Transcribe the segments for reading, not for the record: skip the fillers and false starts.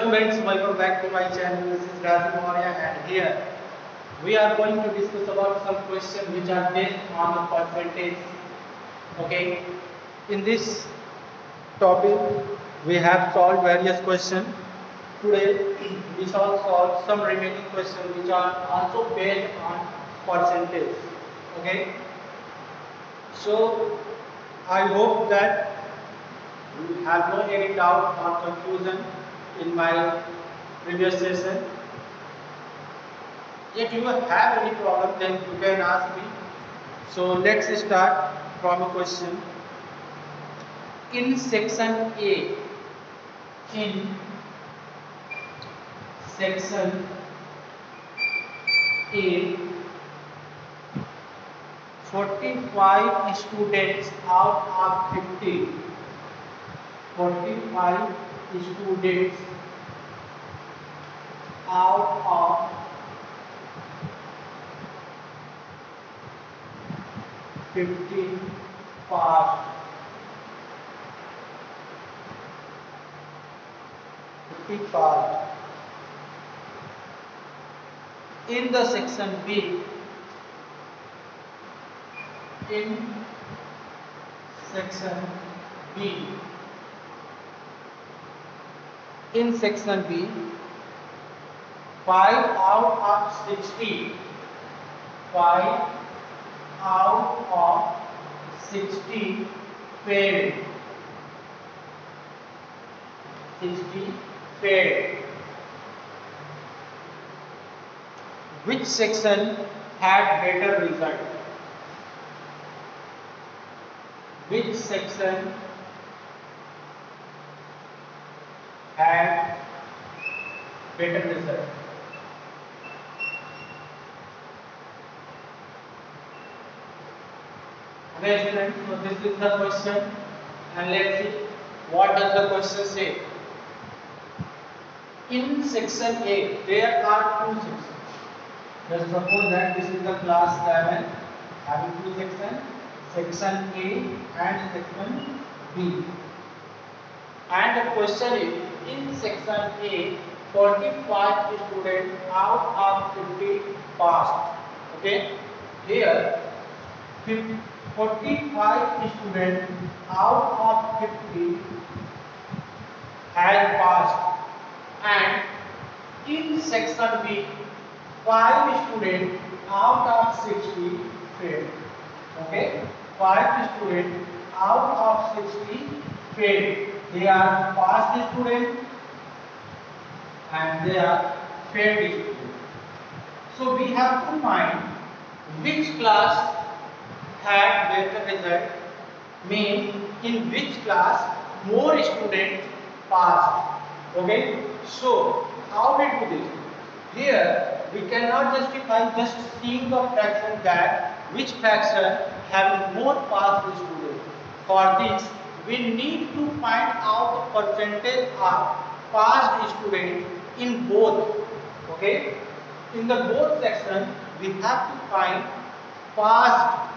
students, welcome back to my channel. This is Razi Maurya and here we are going to discuss about some questions which are based on the percentage. Okay, in this topic we have solved various questions. Today we shall solve some remaining questions which are also based on percentage. Okay, so I hope that you have no any doubt or confusion in my previous session. If you have any problem, then you can ask me. So let's start from a question. In section A, in section A, 45 students out of 50. 45 students out of 50 passed. 50 passed. In the section B, in section B, in section B, 5 out of 60, 5 out of 60 failed. 60 failed. Which section had better result? Which section had better result? Okay students, so this is the question and let's see what does the question say. In section A, there are two sections. Let's suppose that this is the class 11 having two sections, section A and section B. And the question is, in section A, 45 students out of 50 passed. Okay, here 45 students out of 50 has passed, and in section B, 5 students out of 60 failed. Okay, 5 students out of 60 failed. They are passed students and they are failed students. So we have to find which class had better result, means in which class more students passed. Okay, so how we do this? Here we cannot justify just seeing the fraction that which fraction have more passed students. For this we need to find out the percentage of passed students in both. Okay, in the both section we have to find passed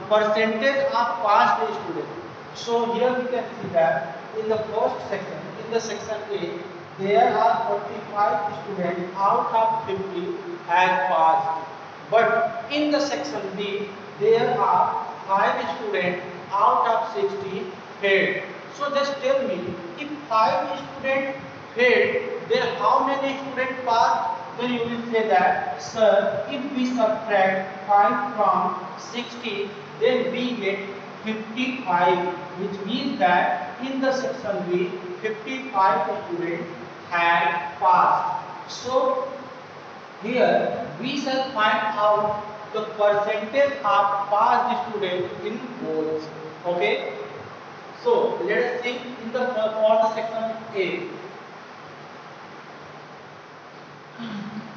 percentage of passed students. So here we can see that in the first section, in the section A, there are 45 students out of 50 has passed. But in the section B, there are 5 students out of 60 failed. So just tell me, if 5 students failed, then how many students passed? Then you will say that, sir, if we subtract 5 from 60, then we get 55, which means that in the section B, 55 students had passed. So here we shall find out the percentage of passed students in both. Okay. So let us see in the for the section A.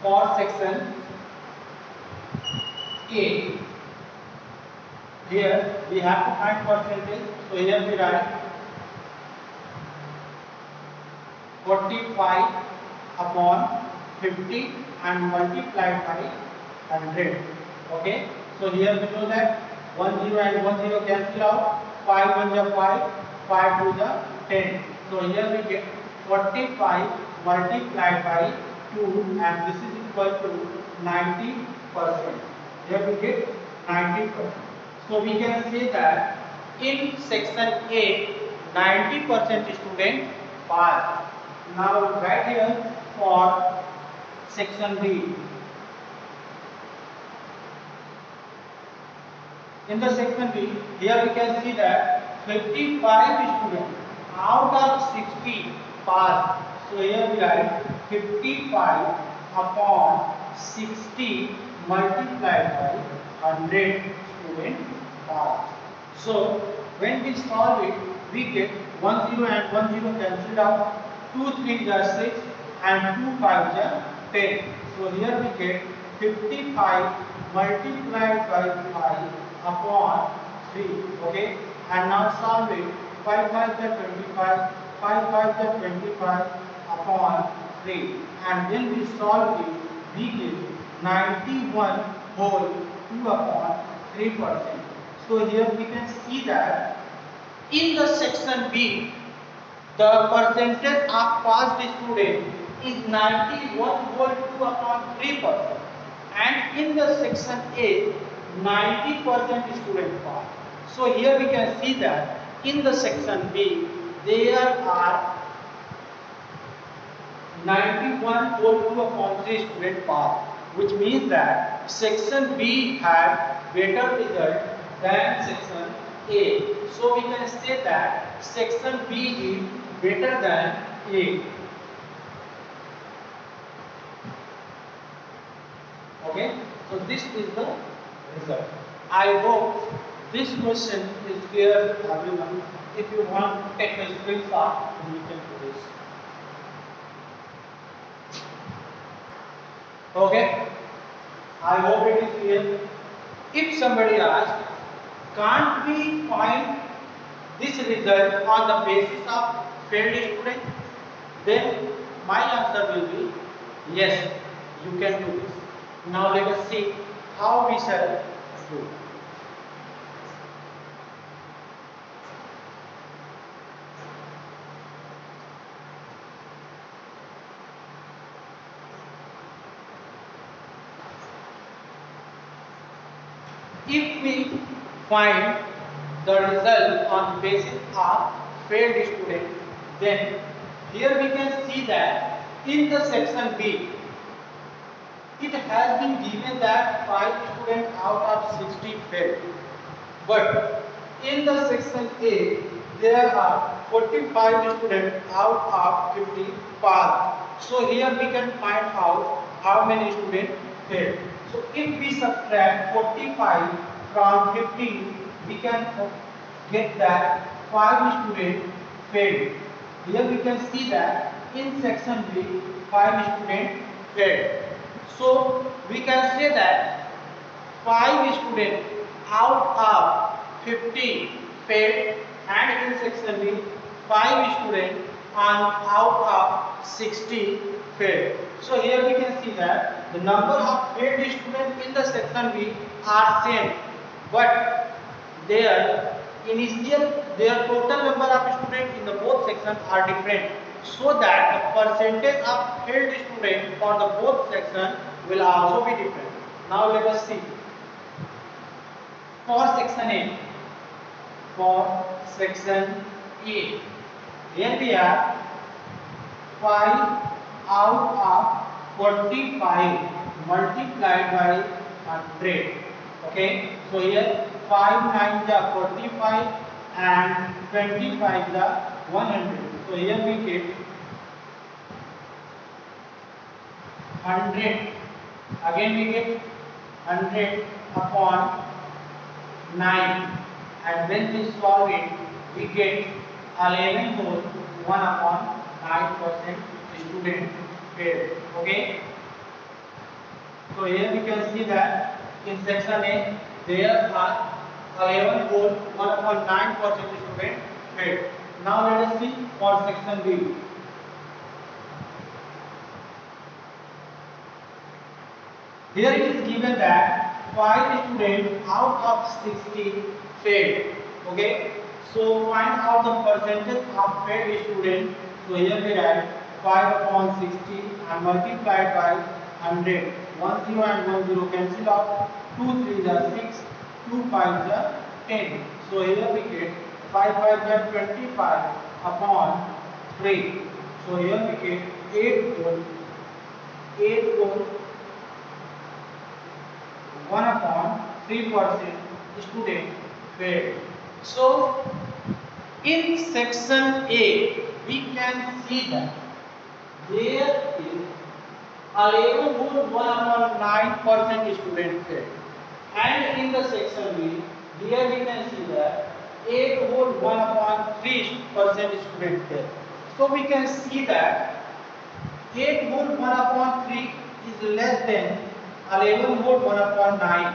For section A, here we have to find percentage. So here we write 45 upon 50 and multiplied by 100. Okay, so here we know that 1 0 and 1 0 cancel out, 5 1 is 5, 5 2 is 10. So here we get 45 multiplied by 2, and this is equal to 90%. Here we get 90%. So we can say that in section A, 90% student pass. Now right here for section B. In the section B, here we can see that 55 students out of 60 pass. So here we write 55 upon 60 multiplied by 100 student pass. So when we solve it, we get 1 0 and 1 0 cancelled out, 2 3 are 6 and 2 5 are 10. So here we get 55 multiplied by 5 upon 3. Okay, and now solve it. 5 5 is 25, 5 5 is 25 upon 3, and then we solve it, we get 91 whole 2 upon 3%. So here we can see that in the section B, the percentage of passed student is 91 whole 2 upon 3%, and in the section A, 90% student pass. So here we can see that in the section B, there are 91 whole 2 upon 3 student pass, which means that section B had better result than section A. So we can say that section B is better than A. Okay, so this is the result. I hope this question is clear to everyone. If you want to take a screenshot, then you can do this. Okay, I hope it is clear. If somebody asks, can't we find this result on the basis of failed student? Then my answer will be yes, you can do this. Now let us see how we shall do. If we find the result on the basis of failed student, then here we can see that in the section B, it has been given that 5 students out of 60 failed. But in the section A, there are 45 students out of 50 passed. So here we can find out how many students failed. So if we subtract 45 from 50, we can get that 5 students failed. Here we can see that in section B, 5 students failed. So we can say that 5 students out of 50 failed, and in section B, 5 students out of 60 failed. So here we can see that the number of failed students in the section B are same, but their total number of students in the both sections are different, so that the percentage of failed students for the both sections will also be different. Now let us see. For section A, here we have 5 out of 45 multiplied by 100. Okay, so here 5 9 is 45 and 25 is 100. So here we get 100. Again we get 100 upon 9, and when we solve it, we get 11 whole 1 upon 9% student failed. Okay, so here we can see that in section A, there are 11 whole 1 upon 9% student failed. Now let us see for section B. Here it is given that 5 students out of 60 failed. Okay, so find out the percentage of failed students. So here we write 5 upon 60 and multiplied by 100. 1 0 and 1 0 cancel out. 2 3 are 6, 2 5 are 10. So here we get 5 5 are 25 upon 3. So here we get 8 whole 1 upon 3% student failed. So in section A, we can see that there is 11 whole 1 upon 9% student failed. And in the section B, here we can see that 8 whole 1 upon 3% student failed. So we can see that 8 whole 1 upon 3 is less than 11 whole 1 upon 9.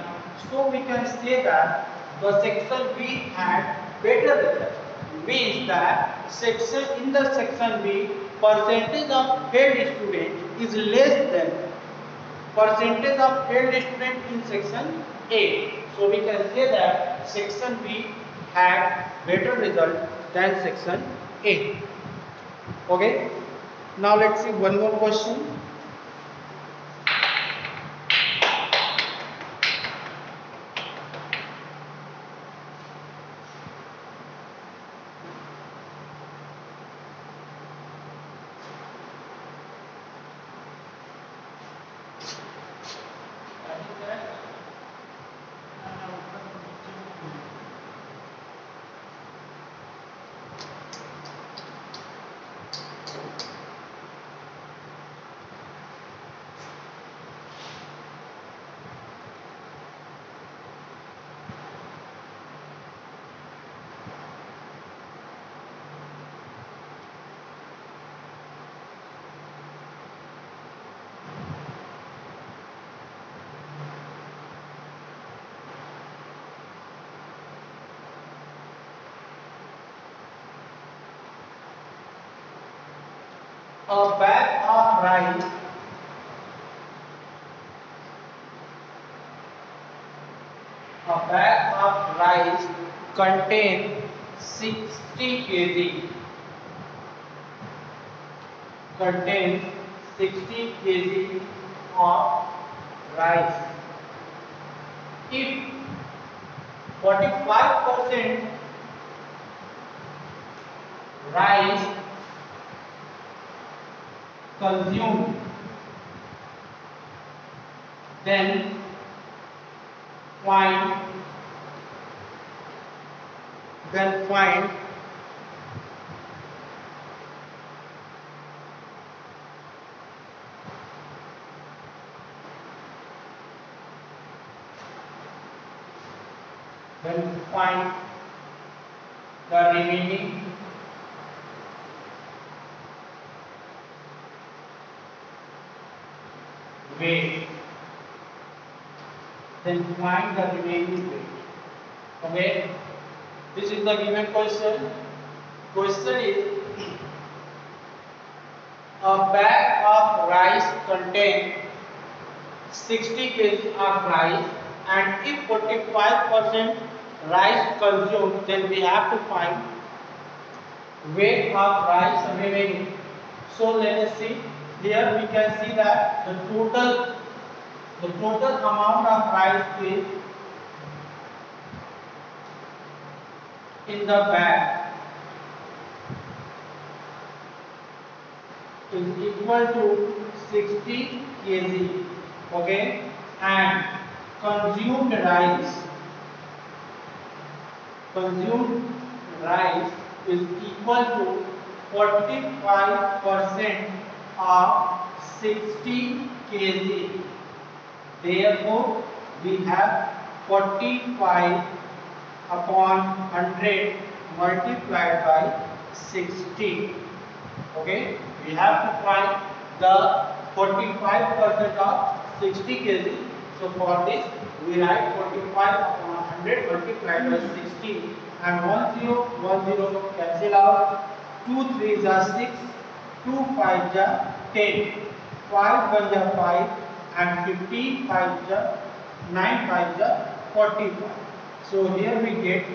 So we can say that the section B had better result. Means that in the section B, percentage of failed student is less than percentage of failed student in section A. So we can say that section B had better result than section A. Okay. Now let's see one more question. A bag of rice contains 60 kg of rice. If 45% rice consumed, then find the remaining weight. Okay, this is the given question. Question is, a bag of rice contains 60 kg of rice, and if 45% rice consumed, then we have to find weight of rice remaining. So let us see. Here we can see that the total amount of rice is in the bag is equal to 60 kg. Okay, and consumed rice is equal to 45% of 60 kg. Therefore, we have 45 upon 100 multiplied by 60. Okay, we have to find the 45% of 60 kg. So for this, we write 45 upon 100 multiplied by 60, and 1 0 1 0 cancel out. 2 3 are 6, 2 5 are 10, 5 1 are 5, and 15 5 are 9 5 are 45. So here we get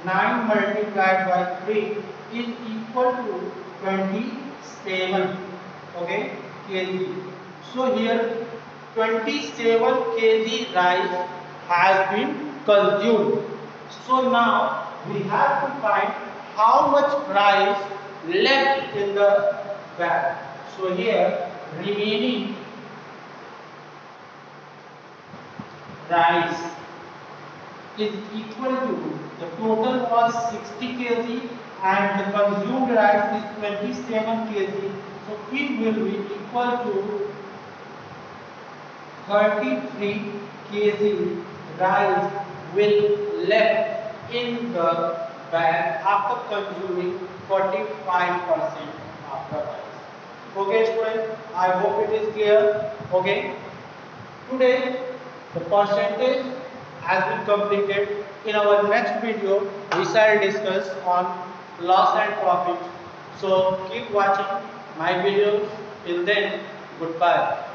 9 multiplied by 3 is equal to 27. okay, kg. So here 27 kg rice has been consumed. So now we have to find how much rice left in the bag. So here remaining rice is equal to, the total was 60 kg and the consumed rice is 27 kg. So it will be equal to 33 kg rice will left in the bag after consuming 45% of the rice. Okay students, I hope it is clear. Okay, today the percentage has been completed. In our next video we shall discuss on loss and profit. So keep watching my videos. Till then, goodbye.